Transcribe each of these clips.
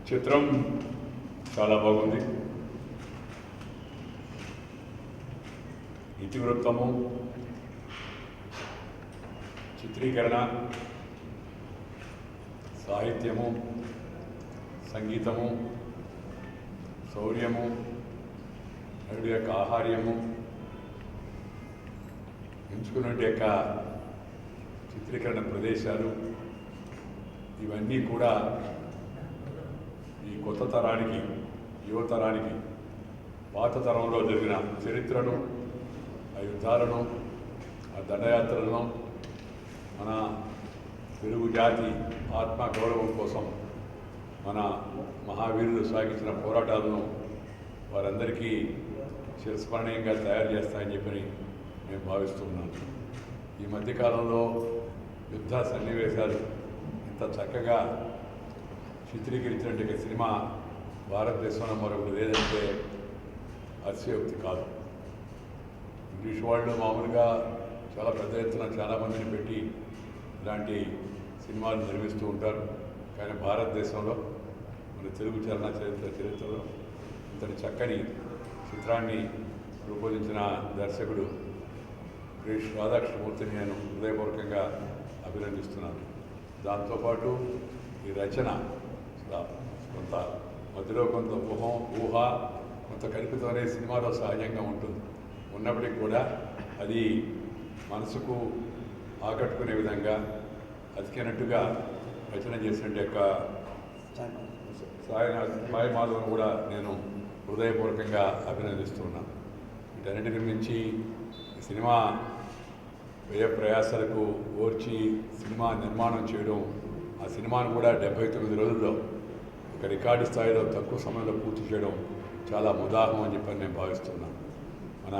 చిత్రం చాలా బాగుంది. ఇతివృత్తము, చిత్రీకరణ, సాహిత్యము, సంగీతము, శౌర్యము, నటుడి యొక్క ఆహార్యము, ఎంచుకున్న యొక్క చిత్రీకరణ ప్రదేశాలు ఇవన్నీ కూడా ఈ కొత్త తరానికి, యువతరానికి పాత తరంలో జరిగిన చరిత్రను, ఆ యుద్ధాలను, ఆ దండయాత్రలను, మన తెలుగు జాతి ఆత్మ గౌరవం కోసం మన మహావీరులు సాగించిన పోరాటాలను వారందరికీ చిరస్మరణీయంగా తయారు చేస్తాయని చెప్పి నేను భావిస్తున్నాను. ఈ మధ్యకాలంలో యుద్ధ సన్నివేశాలు ఇంత చక్కగా చిత్రీకరించినట్టు సినిమా భారతదేశంలో మరొకటి లేదంటే అతిశయోక్తి కాదు. ఇంగ్లీష్ వాళ్ళు మామూలుగా చాలా పెద్ద ఎత్తున చాలామందిని పెట్టి ఇలాంటి సినిమాలు నిర్మిస్తూ ఉంటారు. కానీ భారతదేశంలో మన తెలుగు చరిత్రలో ఇంతటి చక్కని చిత్రాన్ని రూపొందించిన దర్శకుడు శ్రీ రాధాకృష్ణమూర్తిని నేను హృదయపూర్వకంగా అభినందిస్తున్నాను. దాంతోపాటు ఈ రచన కొంత మధ్యలో కొంత ఊహ కొంత కల్పితం అనే సినిమాలో సహజంగా ఉంటుంది. ఉన్నప్పటికీ కూడా అది మనసుకు ఆకట్టుకునే విధంగా అతికినట్టుగా రచన చేసిన యొక్క సాయి మాధవన్ కూడా నేను హృదయపూర్వకంగా అభినందిస్తున్నాను. వీటన్నిటి నుంచి సినిమా వ్యయ ప్రయాసాలకు ఓర్చి సినిమా నిర్మాణం చేయడం, ఆ సినిమాను కూడా 79 రోజుల్లో ఒక రికార్డు స్థాయిలో తక్కువ సమయంలో పూర్తి చేయడం చాలా ముదాహం అని చెప్పని నేను భావిస్తున్నాను. మన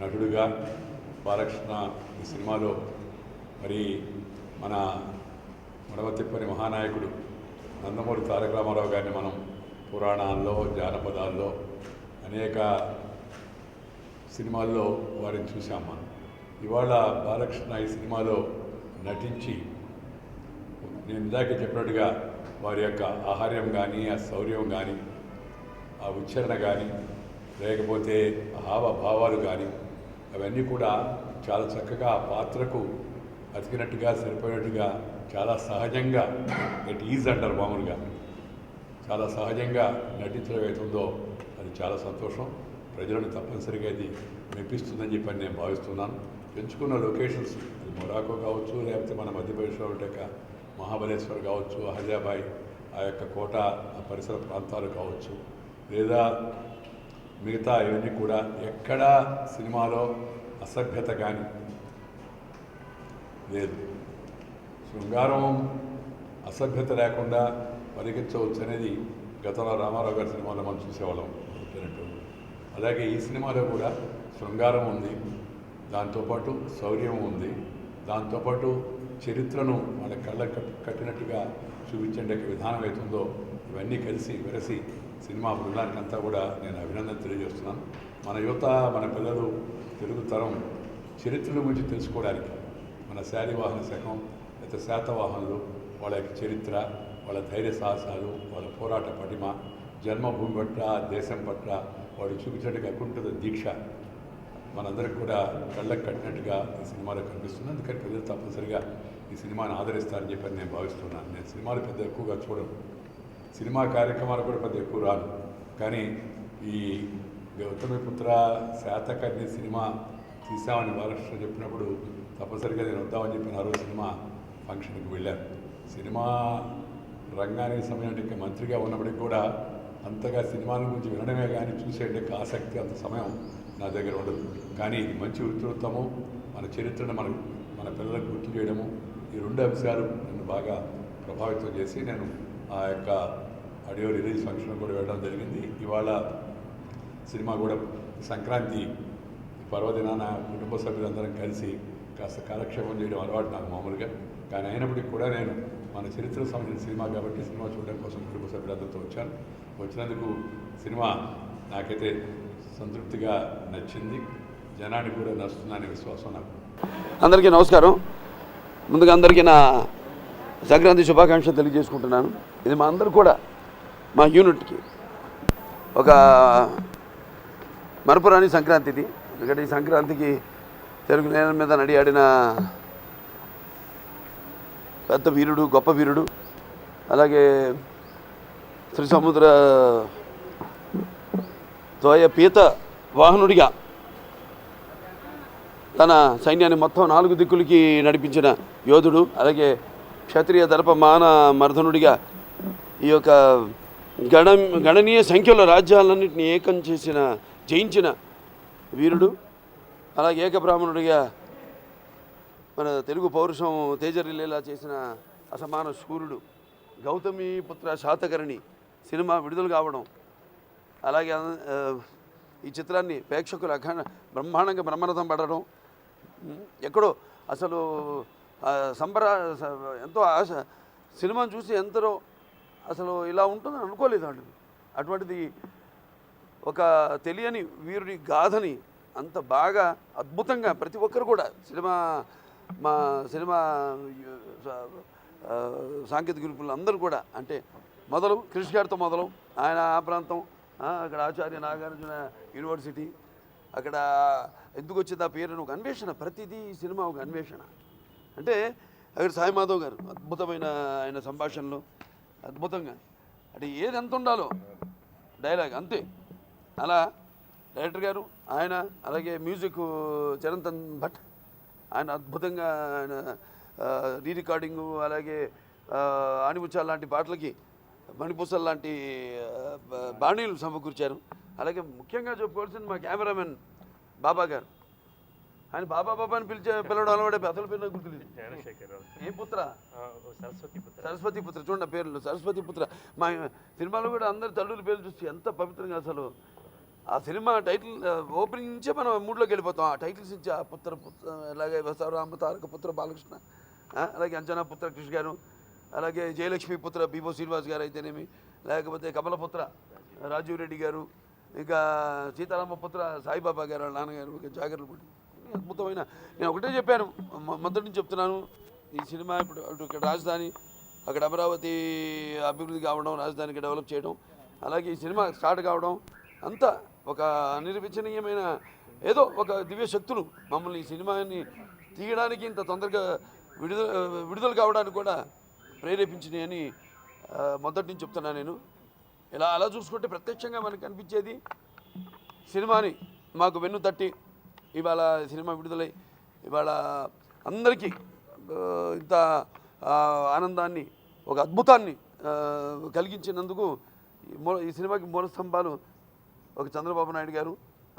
నటుడుగా బాలకృష్ణ ఈ సినిమాలో మరి మన మడవతిప్పని మహానాయకుడు నందమూరి తారక రామారావు గారిని మనం పురాణాల్లో, జానపదాల్లో అనేక సినిమాల్లో వారిని చూసాం. మనం ఇవాళ బాలకృష్ణ ఈ సినిమాలో నటించి నేను ఇందాక చెప్పినట్టుగా వారి యొక్క ఆహార్యం కానీ, ఆ శౌర్యం కానీ, ఆ ఉచ్చారణ కానీ, లేకపోతే హావభావాలు కానీ అవన్నీ కూడా చాలా చక్కగా ఆ పాత్రకు అతికినట్టుగా, సరిపోయినట్టుగా, చాలా సహజంగా ఈజ్ అంటారు మామూలుగా, చాలా సహజంగా నటించడం అవుతుందో అది చాలా సంతోషం. ప్రజలను తప్పనిసరిగా ఇది మెప్పిస్తుందని చెప్పని నేను భావిస్తున్నాను. ఎంచుకున్న లొకేషన్స్ అది మొరాకో కావచ్చు, లేకపోతే మన మధ్యప్రదేశ్లో ఉంటే మహాబలేశ్వర్ కావచ్చు, హైదరాబాద్ ఆ యొక్క కోట, ఆ పరిసర ప్రాంతాలు కావచ్చు, లేదా మిగతా ఇవన్నీ కూడా ఎక్కడా సినిమాలో అసభ్యత కానీ లేదు. శృంగారం అసభ్యత లేకుండా పరిగెత్తవచ్చు అనేది గతంలో రామారావు గారి సినిమాలో మనం చూసేవాళ్ళం చెప్పినట్టు. అలాగే ఈ సినిమాలో కూడా శృంగారం ఉంది, దాంతోపాటు శౌర్యం ఉంది, దాంతోపాటు చరిత్రను మన కళ్ళ కట్టినట్టుగా చూపించే విధానం అవుతుందో ఇవన్నీ కలిసి వెరసి సినిమా బృందానికి అంతా కూడా నేను అభినందన తెలియజేస్తున్నాను. మన యువత, మన పిల్లలు తెలుగు తరం చరిత్రల గురించి తెలుసుకోవడానికి మన శాలివాహన శకం లేదా శాతవాహనులు వాళ్ళ యొక్క చరిత్ర, వాళ్ళ ధైర్య సాహసాలు, వాళ్ళ పోరాట పటిమ, జన్మభూమి పట్ల, దేశం పట్ల వాడు చూపించినట్టుగా అకుంఠిత దీక్ష మనందరికి కూడా కళ్ళకు కట్టినట్టుగా ఈ సినిమాలో కనిపిస్తుంది. అందుకని ప్రజలు తప్పనిసరిగా ఈ సినిమాను ఆదరిస్తారని చెప్పని నేను భావిస్తున్నాను. నేను సినిమాలు పెద్ద ఎక్కువగా చూడను, సినిమా కార్యక్రమాలు కూడా పెద్ద ఎక్కువ రాను. కానీ ఈ గౌతమిపుత్ర శాతకర్ణి సినిమా తీసామని బాలకృష్ణ చెప్పినప్పుడు తప్పనిసరిగా నేను వద్దామని చెప్పిన ఆ రోజు సినిమా ఫంక్షన్కి వెళ్ళాను. సినిమా రంగానికి సంబంధించిన మంత్రిగా ఉన్నప్పటికీ కూడా అంతగా సినిమాల గురించి వినడమే కానీ చూసే ఆసక్తి అంత సమయం నా దగ్గర ఉండదు. కానీ ఇది మంచి వృత్తివృత్తము, మన చరిత్రను మన పిల్లలకు గుర్తు చేయడము, ఈ రెండు అంశాలు నన్ను బాగా ప్రభావితం చేసి నేను ఆ యొక్క ఆడియో రిలీజ్ ఫంక్షన్ కూడా వెళ్ళడం జరిగింది. ఇవాళ సినిమా కూడా సంక్రాంతి పర్వదినాన కుటుంబ సభ్యులందరం కలిసి కాస్త కాలక్షేపం చేయడం అలవాటు నాకు మామూలుగా. కానీ అయినప్పటికీ కూడా నేను మన చరిత్రకు సంబంధించిన సినిమా కాబట్టి సినిమా చూడడం కోసం కుటుంబ సభ్యులందరితో వచ్చాను. వచ్చినందుకు సినిమా నాకైతే సంతృప్తిగా నచ్చింది, జనానికి కూడా నచ్చుతుందనే విశ్వాసం నాకు. అందరికీ నమస్కారం. ముందుగా అందరికీ నా సంక్రాంతి శుభాకాంక్షలు తెలియజేసుకుంటున్నాను. ఇది మా అందరూ కూడా మా యూనిట్కి ఒక మరపురాని సంక్రాంతిది. ఎందుకంటే ఈ సంక్రాంతికి తెలుగు నేల మీద నడియాడిన పెద్ద వీరుడు, గొప్ప వీరుడు, అలాగే శ్రీ సముద్ర ద్వయ పీత వాహనుడిగా తన సైన్యాన్ని మొత్తం 4 దిక్కులకి నడిపించిన యోధుడు, అలాగే క్షత్రియ దర్ప మాన మర్దనుడిగా ఈ యొక్క గణనీయ సంఖ్యలో రాజ్యాలన్నింటినీ ఏకం చేసిన, జయించిన వీరుడు, అలాగే ఏకబ్రాహ్మణుడిగా మన తెలుగు పౌరుషం తేజరిల్లేలా చేసిన అసమాన శూరుడు, గౌతమి పుత్ర శాతకర్ణి సినిమా విడుదల కావడం, అలాగే ఈ చిత్రాన్ని ప్రేక్షకులు బ్రహ్మాండంగా బ్రహ్మరథం పడడం, ఎక్కడో అసలు ఎంతో ఆశ, సినిమాను చూసి ఎంతలో అసలు ఇలా ఉంటుందని అనుకోలేదు వాళ్ళు. అటువంటిది ఒక తెలియని వీరుడి గాథని అంత బాగా అద్భుతంగా ప్రతి ఒక్కరు కూడా మా సినిమా సాంకేతిక నిపుణులు అందరూ కూడా, అంటే మొదలు క్రిష్ గారితో మొదలు, ఆయన ఆ ప్రాంతం, అక్కడ ఆచార్య నాగార్జున యూనివర్సిటీ, అక్కడ ఎందుకు వచ్చింది ఆ పేరు, ఒక అన్వేషణ, ప్రతిదీ సినిమా ఒక అన్వేషణ. అంటే అక్కడ సాయి మాధవ్ గారు అద్భుతమైన ఆయన సంభాషణలు అద్భుతంగా, అంటే ఏది ఎంత ఉండాలో డైలాగ్ అంతే. అలా డైరెక్టర్ గారు ఆయన, అలాగే మ్యూజిక్ చరణ్ భట్ ఆయన అద్భుతంగా ఆయన రీ రికార్డింగు, అలాగే ఆణిముత్యాల లాంటి పాటలకి మణిపూసల్ లాంటి బాణీలు సమకూర్చారు. అలాగే ముఖ్యంగా చెప్పుకోవాల్సింది మా కెమెరామెన్ బాబా గారు. ఆయన బాబా అని పిలవడం అలవాడే, అసలు పేరు నాకు గుర్తులేదు. ఏ పుత్ర? సరస్వతి పుత్ర. చూడండి పేర్లు, సరస్వతి పుత్ర. మా సినిమాలో కూడా అందరి తల్లుల పేర్లు చూసి ఎంత పవిత్రంగా, అసలు ఆ సినిమా టైటిల్ ఓపెనింగ్ నుంచే మనం మూడ్లోకి వెళ్ళిపోతాం. ఆ టైటిల్స్ నుంచి ఆ పుత్ర అలాగే బసవరామ తారక పుత్ర బాలకృష్ణ, అలాగే అంజనా పుత్ర కృష్ణ గారు, అలాగే జయలక్ష్మి పుత్ర బిబో శ్రీనివాస్ గారు అయితేనేమి, లేకపోతే కమలపుత్ర రాజీవ్ రెడ్డి గారు, ఇంకా సీతారామ పుత్ర సాయిబాబా గారు వాళ్ళ నాన్నగారు, జాగర్లపూడి. అద్భుతమైన, నేను ఒకటే చెప్పాను, మొదటి నుంచి చెప్తున్నాను, ఈ సినిమా ఇప్పుడు ఇక్కడ రాజధాని, అక్కడ అమరావతి అభివృద్ధి కావడం, రాజధానికి డెవలప్ చేయడం, అలాగే ఈ సినిమా స్టార్ట్ కావడం అంతా ఒక అనిర్వచనీయమైన ఏదో ఒక దివ్య శక్తులు మమ్మల్ని ఈ సినిమాని తీయడానికి ఇంత తొందరగా విడుదల కావడానికి కూడా ప్రేరేపించినాయని మొదటి నుంచి చెప్తున్నాను నేను. అలా చూసుకుంటే ప్రత్యక్షంగా మనకు కనిపించేది సినిమాని మాకు వెన్ను తట్టి ఇవాళ సినిమా విడుదలై ఇవాళ అందరికీ ఇంత ఆనందాన్ని, ఒక అద్భుతాన్ని కలిగించినందుకు ఈ సినిమాకి మూల స్తంభాలు ఒక చంద్రబాబు నాయుడు గారు,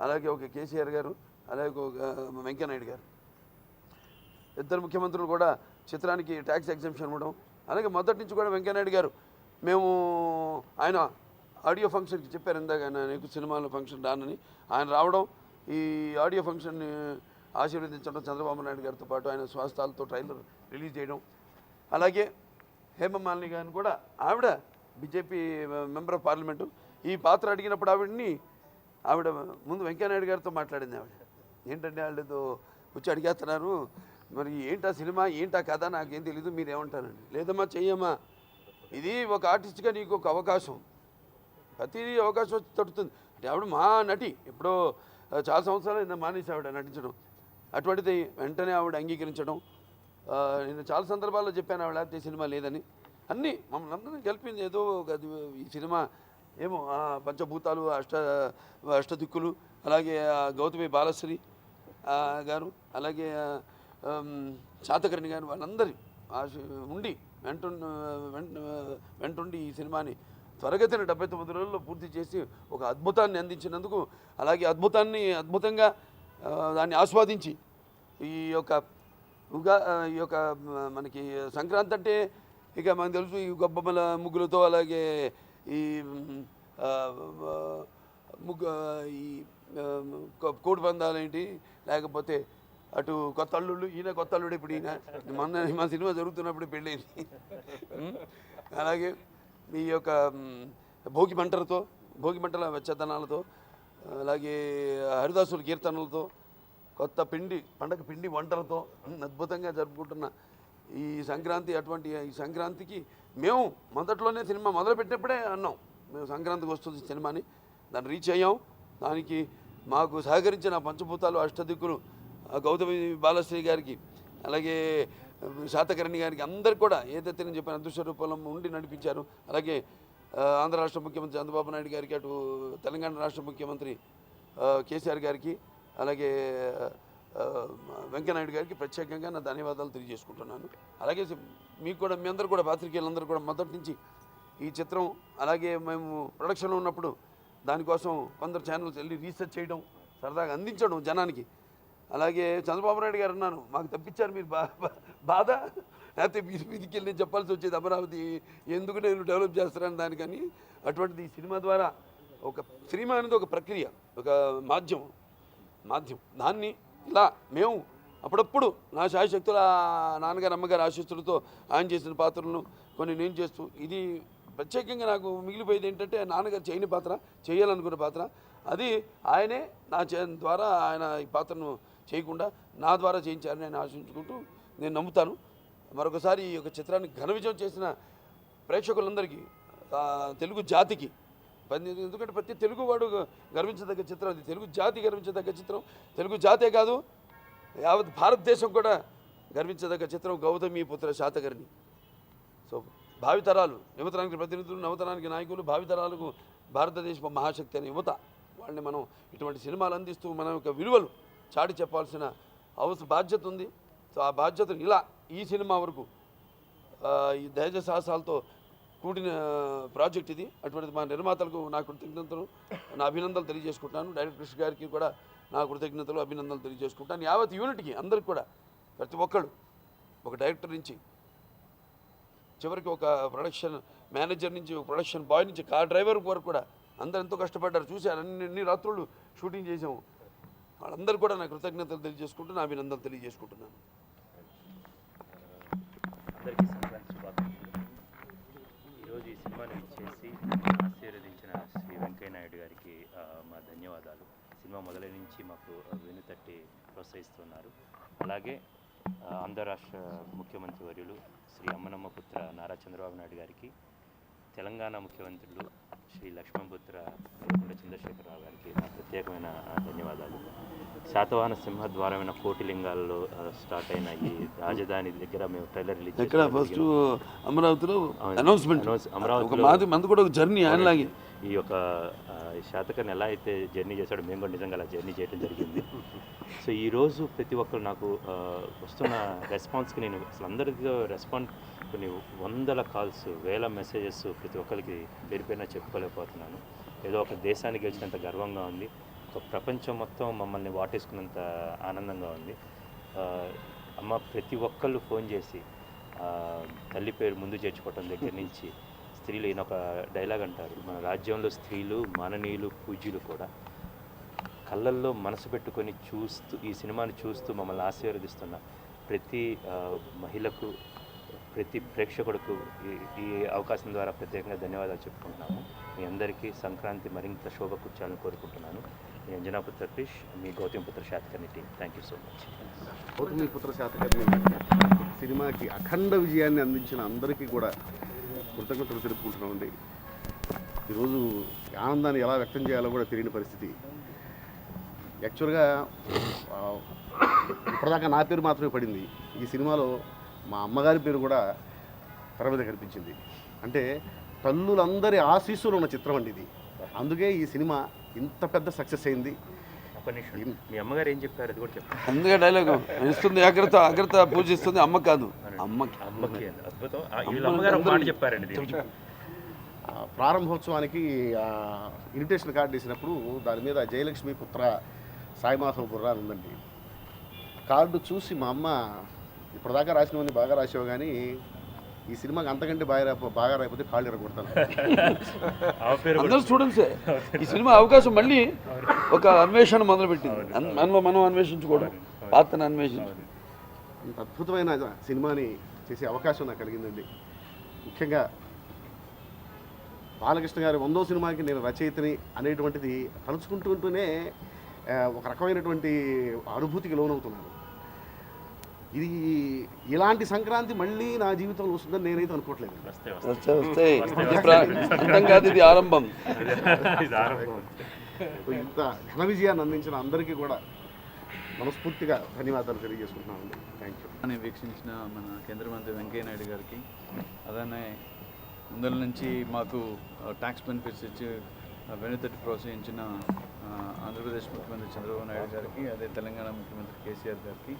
అలాగే ఒక కేసీఆర్ గారు, అలాగే ఒక వెంకయ్యనాయుడు గారు. ఇద్దరు ముఖ్యమంత్రులు కూడా చిత్రానికి ట్యాక్స్ ఎగ్జంప్షన్ ఇవ్వడం, అలాగే మొదటి నుంచి కూడా వెంకయ్యనాయుడు గారు మేము ఆయన ఆడియో ఫంక్షన్కి చెప్పారు ఇందాక, నీకు సినిమాలో ఫంక్షన్ రానని, ఆయన రావడం, ఈ ఆడియో ఫంక్షన్ని ఆశీర్వదించడం చంద్రబాబు నాయుడు గారితో పాటు ఆయన స్వస్థాలతో ట్రైలర్ రిలీజ్ చేయడం, అలాగే హేమమాలిని గారిని కూడా, ఆవిడ బీజేపీ మెంబర్ ఆఫ్ పార్లమెంటు, ఈ పాత్ర అడిగినప్పుడు ఆవిడ ముందు వెంకయ్యనాయుడు గారితో మాట్లాడింది. ఆవిడ ఏంటంటే వాళ్ళతో వచ్చి అడిగేస్తున్నారు, మరి ఏంటా సినిమా, ఏంటా కథ, నాకేం తెలీదు, మీరేమంటారండి. లేదమ్మా చెయ్యమ్మా, ఇది ఒక ఆర్టిస్ట్గా నీకు ఒక అవకాశం, ప్రతిదీ అవకాశం వచ్చి తడుతుంది అంటే. ఆవిడ మా నటి, ఎప్పుడో చాలా సంవత్సరాలు మానేసి ఆవిడ నటించడం, అటువంటిది వెంటనే ఆవిడ అంగీకరించడం. నేను చాలా సందర్భాల్లో చెప్పాను ఆవిడ లేకపోతే సినిమా లేదని. అన్నీ మమ్మల్ని అందరినీ కలిపింది ఏదో ఈ సినిమా ఏమో పంచభూతాలు, అష్టదిక్కులు, అలాగే గౌతమి బాలశ్రీ గారు, అలాగే శాతకర్ణి గారు, వాళ్ళందరి ఉండి వెంటుండి ఈ సినిమాని త్వరగతిన 79 రోజుల్లో పూర్తి చేసి ఒక అద్భుతాన్ని అందించినందుకు, అలాగే అద్భుతంగా దాన్ని ఆస్వాదించి ఈ యొక్క మనకి సంక్రాంతి అంటే ఇక మనకు తెలుసు, ఈ గొబ్బమ్మల ముగ్గులతో, అలాగే ఈ కోడి పందాలు ఏంటి, లేకపోతే అటు కొత్త అల్లుళ్ళు, ఈయన కొత్త అల్లుడు, ఇప్పుడు ఈయన మా సినిమా జరుగుతున్నప్పుడు పెళ్ళైంది. అలాగే ఈ యొక్క భోగి మంటల వెచ్చదనాలతో, అలాగే హరిదాసుల కీర్తనలతో, కొత్త పండగ పిండి వంటలతో అద్భుతంగా జరుపుకుంటున్న ఈ సంక్రాంతి, అటువంటి ఈ సంక్రాంతికి మేము మొదట్లోనే సినిమా మొదలుపెట్టినప్పుడే అన్నాం, మేము సంక్రాంతికి వస్తుంది సినిమాని దాన్ని రీచ్ అయ్యాం. దానికి మాకు సహకరించిన పంచభూతాలు అష్టదిక్కులు గౌతమి బాలశ్రీ గారికి, అలాగే శాతకర్ణి గారికి, అందరికి కూడా ఏదైతే నేను చెప్పిన అదృశ్య రూపంలో ఉండి నడిపించారు. అలాగే ఆంధ్ర రాష్ట్ర ముఖ్యమంత్రి చంద్రబాబు నాయుడు గారికి, అటు తెలంగాణ రాష్ట్ర ముఖ్యమంత్రి కేసీఆర్ గారికి, అలాగే వెంకయ్యనాయుడు గారికి ప్రత్యేకంగా నా ధన్యవాదాలు తెలియజేసుకుంటున్నాను. అలాగే మీకు కూడా, మీ అందరూ కూడా, పాత్రికేయులందరూ కూడా మొదటి నుంచి ఈ చిత్రం, అలాగే మేము ప్రొడక్షన్లో ఉన్నప్పుడు దానికోసం కొందరు ఛానల్స్ వెళ్ళి రీసెర్చ్ చేయడం, సరదాగా అందించడం జనానికి. అలాగే చంద్రబాబు నాయుడు గారు అన్నాను, మాకు తప్పించారు మీరు బాధ, లేకపోతే మీదికి వెళ్ళి నేను చెప్పాల్సి వచ్చేది అమరావతి ఎందుకు నేను డెవలప్ చేస్తానని దానికని. అటువంటిది ఈ సినిమా ద్వారా ఒక సినిమా అనేది ఒక ప్రక్రియ, ఒక మాధ్యం దాన్ని ఇలా మేము అప్పుడప్పుడు నా శాయశక్తుల నాన్నగారు అమ్మగారు ఆశీస్సులతో ఆయన చేసిన పాత్రలను కొన్ని నేను చేస్తూ, ఇది ప్రత్యేకంగా నాకు మిగిలిపోయేది ఏంటంటే నాన్నగారు చేయని పాత్ర, చేయాలనుకున్న పాత్ర, అది ఆయనే నా ద్వారా ఆయన ఈ పాత్రను చేయకుండా నా ద్వారా చేయించారని నేను ఆశించుకుంటూ నేను నమ్ముతాను. మరొకసారి ఈ యొక్క చిత్రాన్ని ఘన విజయం చేసిన ప్రేక్షకులందరికీ, తెలుగు జాతికి, ఎందుకంటే ప్రతి తెలుగువాడు గర్వించదగ్గ చిత్రం అది, తెలుగు జాతి గర్వించదగ్గ చిత్రం, తెలుగు జాతే కాదు యావత్ భారతదేశం కూడా గర్వించదగ్గ చిత్రం గౌతమి పుత్ర శాతకర్ణి. సో భావితరాలు, యువతరానికి ప్రతినిధులు, నవతరానికి నాయకులు, భావితరాలకు భారతదేశ మహాశక్తి అనే యువత, వాళ్ళని మనం ఇటువంటి సినిమాలు అందిస్తూ మన యొక్క విలువలు చాటి చెప్పాల్సిన బాధ్యత ఉంది. సో ఆ బాధ్యతను ఇలా ఈ సినిమా వరకు ఈ ధైర్య సాహసాలతో కూడిన ప్రాజెక్ట్ ఇది. అటువంటి మా నిర్మాతలకు నా కృతజ్ఞతలు, నా అభినందనలు తెలియజేసుకుంటాను. డైరెక్టర్ కృష్ణ గారికి కూడా నా కృతజ్ఞతలు, అభినందనలు తెలియజేసుకుంటాను. యావత్ యూనిట్కి అందరికి కూడా, ప్రతి ఒక్కళ్ళు, ఒక డైరెక్టర్ నుంచి చివరికి ఒక ప్రొడక్షన్ మేనేజర్ నుంచి, ఒక ప్రొడక్షన్ బాయ్ నుంచి, కార్ డ్రైవర్ వరకు కూడా అందరు ఎంతో కష్టపడ్డారు. చూశారు, అన్ని రాత్రులు షూటింగ్ చేసాము. వాళ్ళందరూ కూడా నా కృతజ్ఞతలు తెలియజేసుకుంటూ నా అభినందనలు తెలియజేసుకుంటున్నాను. అందరికీ సంక్రాంతి శుభాకాంక్షలు. ఈరోజు ఈ సినిమాని ఇచ్చేసి ఆశీర్వదించిన శ్రీ వెంకయ్యనాయుడు గారికి మా ధన్యవాదాలు. సినిమా మొదలై నుంచి మాకు వెనుతట్టి ప్రోత్సహిస్తున్నారు. అలాగే ఆంధ్ర రాష్ట్ర ముఖ్యమంత్రి వర్యులు శ్రీ అమ్మనమ్మ పుత్ర నారా చంద్రబాబు నాయుడు గారికి, తెలంగాణ ముఖ్యమంత్రులు శ్రీ లక్ష్మణపుత్ర చంద్రశేఖరరావు గారికి నా ప్రత్యేకమైన ధన్యవాదాలు. శాతవాహన సింహద్వారమైన కోటిలింగాల్లో స్టార్ట్ అయిన ఈ రాజధాని దగ్గర మేము ట్రైలర్ రిలీజ్ చేసాం. ఫస్ట్ అమరావతిలో అనౌన్స్మెంట్, అమరావతి కూడా ఒక జర్నీ ఆయనలాగే. ఈ యొక్క శాతకర్ణి ఎలా అయితే జర్నీ చేశాడో మేము కూడా నిజంగా అలా జర్నీ చేయడం జరిగింది. సో ఈరోజు ప్రతి ఒక్కరు నాకు వస్తున్న రెస్పాన్స్కి నేను అసలు అందరికీ రెస్పాండ్, కొన్ని వందల కాల్స్, వేల మెసేజెస్ ప్రతి ఒక్కరికి పేరుపైన చెప్పుకోలేకపోతున్నాను. ఏదో ఒక దేశానికి గెలిచినంత గర్వంగా ఉంది, ఒక ప్రపంచం మొత్తం మమ్మల్ని వాటేసుకున్నంత ఆనందంగా ఉంది. అమ్మ ప్రతి ఒక్కళ్ళు ఫోన్ చేసి తల్లి పేరు ముందు చేర్చుకోవటం దగ్గర నుంచి, స్త్రీలు ఈయన ఒక డైలాగ్ అంటారు, మన రాజ్యంలో స్త్రీలు మాననీయులు పూజ్యులు కూడా, కళ్ళల్లో మనసు పెట్టుకొని చూస్తూ ఈ సినిమాని చూస్తూ మమ్మల్ని ఆశీర్వదిస్తున్న ప్రతి మహిళకు, ప్రతి ప్రేక్షకుడికు ఈ అవకాశం ద్వారా ప్రత్యేకంగా ధన్యవాదాలు చెప్పుకుంటున్నాము. మీ అందరికీ సంక్రాంతి మరింత శోభ కూర్చాలని కోరుకుంటున్నాను. మీ అంజనాపుత్ర క్రిష్, మీ Gautamiputra Satakarni team, thank you so much. Gautamiputra Satakarni సినిమాకి అఖండ విజయాన్ని అందించిన అందరికీ కూడా కృతజ్ఞతలు తెలుపుకుంటున్నామండి. ఈరోజు ఆనందాన్ని ఎలా వ్యక్తం చేయాలో కూడా తెలియని పరిస్థితి. యాక్చువల్గా ఇప్పటిదాకా నా పేరు మాత్రమే పడింది. ఈ సినిమాలో మా అమ్మగారి పేరు కూడా తెర మీద కనిపించింది. అంటే తల్లులందరి ఆశీస్సులు ఉన్న చిత్రం అండి ఇది. అందుకే ఈ సినిమా ఇంత పెద్ద సక్సెస్ అయింది. మీ అమ్మగారు ఏం చెప్పారు అది కూడా చెప్పారు. అందుకే డైలాగ్ ఇస్తుంది, అగ్రత పూజిస్తుంది, అమ్మ కాదు అమ్మకి. అద్భుతం. అమ్మగారు ఒక మాట చెప్పారండి. ప్రారంభోత్సవానికి ఇన్విటేషన్ కార్డు వేసినప్పుడు దాని మీద జయలక్ష్మి పుత్ర సాయిమాధవ బుర్రా అని ఉందండి. కార్డు చూసి మా అమ్మ, ఇప్పటిదాకా రాసినవన్నీ బాగా రాసావు కానీ ఈ సినిమాకి అంతకంటే బాగా రాకపోతే కాళ్ళు ఎరగొడతాను. అందరూ స్టూడెంట్సే. ఈ సినిమా అవకాశం మళ్ళీ ఒక అన్వేషణ మొదలుపెట్టింది. మనం అన్వేషించుకోవడం, పాత్రను అన్వేషించడం. ఇంత అద్భుతమైన సినిమాని చేసే అవకాశం నాకు కలిగిందండి. ముఖ్యంగా బాలకృష్ణ గారి 100వ సినిమాకి నేను రచయితని అనేటువంటిది తలుచుకుంటుంటూనే ఒక రకమైనటువంటి అనుభూతికి లోనవుతున్నాను. ఇది ఇలాంటి సంక్రాంతి మళ్ళీ నా జీవితంలో వస్తుందని నేనైతే అనుకోవట్లేదు. వస్తాయి అంతం కాదు, ఇది ఆరంభం. ఇంత ఘన విజయాన్ని అందించిన అందరికీ కూడా మనస్ఫూర్తిగా ధన్యవాదాలు తెలియజేసుకుంటున్నానండి. Thank you. అని వీక్షించిన మన కేంద్ర మంత్రి వెంకయ్య నాయుడు గారికి, అలానే ముందల నుంచి మాకు ట్యాక్స్ బెనిఫిట్స్ ఇచ్చి వెనుతట్టి ప్రోత్సహించిన ఆంధ్రప్రదేశ్ ముఖ్యమంత్రి చంద్రబాబు నాయుడు గారికి, అదే తెలంగాణ ముఖ్యమంత్రి కేసీఆర్ గారికి,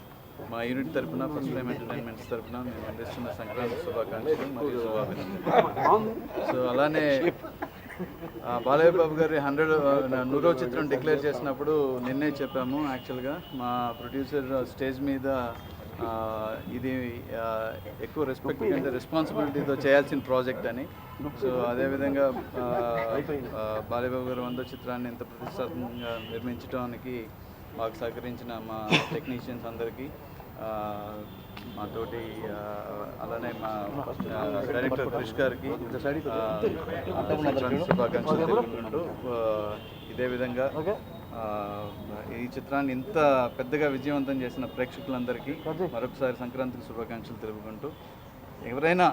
మా యూనిట్ తరఫున ఫస్ట్ టైం ఎంటర్టైన్మెంట్స్ తరఫున మేము అందిస్తున్న సంక్రాంతి శుభాకాంక్షలు మరియు శుభాభినందనలు. సో అలానే బాలయ్య బాబు గారి 100వ చిత్రం డిక్లేర్ చేసినప్పుడు నిన్నే చెప్పాము. యాక్చువల్గా మా ప్రొడ్యూసర్ స్టేజ్ మీద ఇది ఎక్కువ రెస్పెక్ట్ అంటే రెస్పాన్సిబిలిటీతో చేయాల్సిన ప్రాజెక్ట్ అని. సో అదేవిధంగా బాలయ్య బాబు గారు 100వ చిత్రాన్ని ఇంత ప్రతిష్టాత్మకంగా నిర్మించడానికి మాకు సహకరించిన మా టెక్నీషియన్స్ అందరికీ, మాతోటి అలానే మా డైరెక్టర్ క్రిష్ గారికి శుభాకాంక్షలు తెలుపుకుంటూ, ఇదే విధంగా ఈ చిత్రాన్ని ఇంత పెద్దగా విజయవంతం చేసిన ప్రేక్షకులందరికీ మరొకసారి సంక్రాంతికి శుభాకాంక్షలు తెలుపుకుంటూ, ఎవరైనా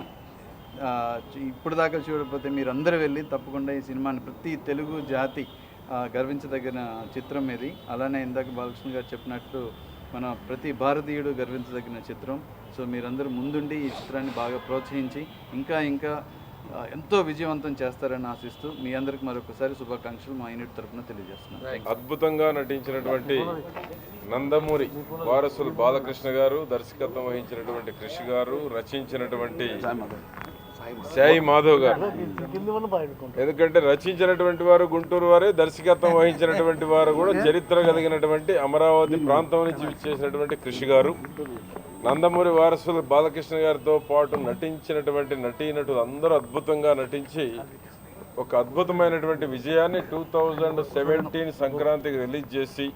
ఇప్పుడు దాకా చూడకపోతే మీరందరూ వెళ్ళి తప్పకుండా ఈ సినిమాని, ప్రతి తెలుగు జాతి గర్వించదగిన చిత్రం ఇది. అలానే ఇందాక బాలకృష్ణ గారు చెప్పినట్టు మన ప్రతి భారతీయుడు గర్వించదగిన చిత్రం. సో మీరందరూ ముందుండి ఈ చిత్రాన్ని బాగా ప్రోత్సహించి ఇంకా ఇంకా ఎంతో విజయవంతం చేస్తారని ఆశిస్తూ మీ అందరికి మరొకసారి శుభాకాంక్షలు మా యూనిట్ తరఫున తెలియజేస్తున్నాను. అద్భుతంగా నటించినటువంటి నందమూరి వారసులు బాలకృష్ణ గారు, దర్శకత్వం వహించినటువంటి కృషి గారు, రచించినటువంటి సాయి మాధవ్ గారు. ఎందుకంటే రచించినటువంటి వారు గుంటూరు వారే, దర్శకత్వం వహించినటువంటి వారు కూడా చరిత్ర కలిగినటువంటి అమరావతి ప్రాంతం నుంచి విచ్చేసినటువంటి కృషి గారు. నందమూరి వారసులు బాలకృష్ణ గారితో పాటు నటించినటువంటి నటీనటులు అందరూ అద్భుతంగా నటించి ఒక అద్భుతమైనటువంటి విజయాన్ని 2017 సంక్రాంతికి రిలీజ్ చేసి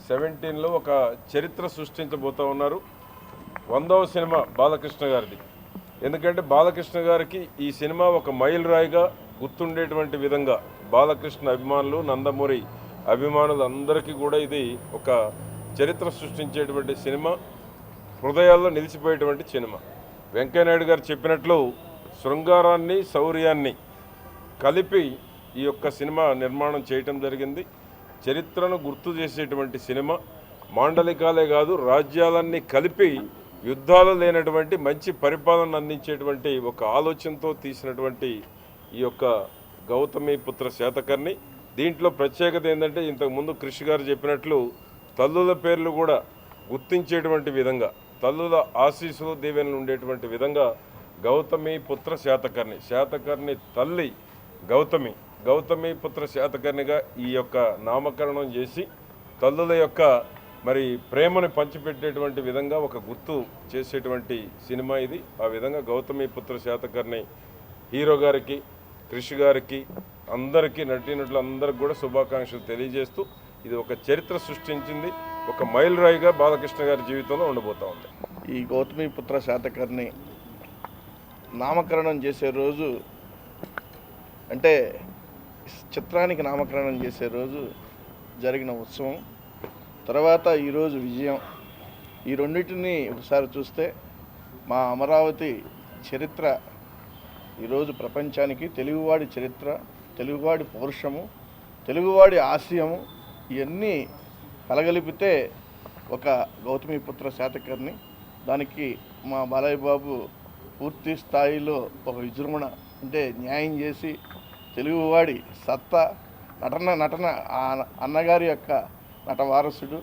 2017లో ఒక చరిత్ర సృష్టించబోతూ ఉన్నారు. 100వ సినిమా బాలకృష్ణ గారిది. ఎందుకంటే బాలకృష్ణ గారికి ఈ సినిమా ఒక మైల్ రాయిగా గుర్తుండేటువంటి విధంగా బాలకృష్ణ అభిమానులు, నందమూరి అభిమానులు అందరికీ కూడా ఇది ఒక చరిత్ర సృష్టించేటువంటి సినిమా, హృదయాల్లో నిలిచిపోయేటువంటి సినిమా. వెంకయ్యనాయుడు గారు చెప్పినట్లు శృంగారాన్ని, శౌర్యాన్ని కలిపి ఈ యొక్క సినిమా నిర్మాణం చేయటం జరిగింది. చరిత్రను గుర్తు చేసేటువంటి సినిమా. మాండలికాలే కాదు, రాజ్యాలన్నీ కలిపి యుద్ధాలు లేనటువంటి మంచి పరిపాలన అందించేటువంటి ఒక ఆలోచనతో తీసినటువంటి ఈ యొక్క గౌతమి పుత్ర శాతకర్ణి. దీంట్లో ప్రత్యేకత ఏంటంటే, ఇంతకుముందు కృషి గారు చెప్పినట్లు తల్లుల పేర్లు కూడా గుర్తించేటువంటి విధంగా, తల్లుల ఆశీస్సులు దీవెనలు ఉండేటువంటి విధంగా గౌతమి పుత్ర శాతకర్ణి, శాతకర్ణి తల్లి గౌతమి, గౌతమి పుత్ర శాతకర్ణిగా ఈ యొక్క నామకరణం చేసి తల్లుల యొక్క మరి ప్రేమను పంచిపెట్టేటువంటి విధంగా ఒక గుర్తు చేసేటువంటి సినిమా ఇది. ఆ విధంగా గౌతమి పుత్ర శాతకర్ణి హీరో గారికి, కృషి గారికి, అందరికీ నటీనటులందరికీ కూడా శుభాకాంక్షలు తెలియజేస్తూ, ఇది ఒక చరిత్ర సృష్టించింది, ఒక మైల్ రాయిగా బాలకృష్ణ గారి జీవితంలో ఉండబోతూ ఉంది. ఈ గౌతమి పుత్ర శాతకర్ణి నామకరణం చేసే రోజు, అంటే చిత్రానికి నామకరణం చేసే రోజు జరిగిన ఉత్సవం, తర్వాత ఈరోజు విజయం, ఈ రెండింటిని ఒకసారి చూస్తే మా అమరావతి చరిత్ర ఈరోజు ప్రపంచానికి, తెలుగువాడి చరిత్ర, తెలుగువాడి పౌరుషము, తెలుగువాడి ఆశయము ఇవన్నీ కలగలిపితే ఒక గౌతమిపుత్ర శాతకర్ణి. దానికి మా బాలయ్య బాబు పూర్తి స్థాయిలో ఒక విజృంభణ అంటే న్యాయం చేసి తెలుగువాడి సత్తా, నటన అన్నగారి యొక్క నట వారసుడు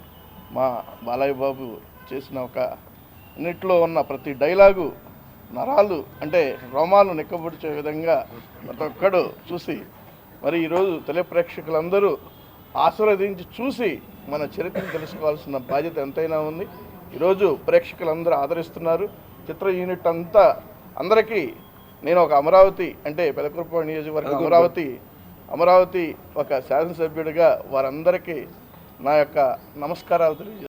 మా బాలయ్య బాబు చేసిన ఒక అన్నిట్లో ఉన్న ప్రతి డైలాగు నరాలు అంటే రోమాలు నిక్కబొడిచే విధంగా ప్రతి ఒక్కడు చూసి మరి ఈరోజు తెలుగు ప్రేక్షకులందరూ ఆశీర్వదించి చూసి మన చరిత్రను తెలుసుకోవాల్సిన బాధ్యత ఎంతైనా ఉంది. ఈరోజు ప్రేక్షకులందరూ ఆదరిస్తున్నారు. చిత్ర యూనిట్ అంతా అందరికీ నేను ఒక అమరావతి అంటే పెదకూరుపాడు నియోజకవర్గం అమరావతి ఒక శాసనసభ్యుడిగా వారందరికీ నా యొక్క నమస్కారాలు తెలియజేస్తున్నాను.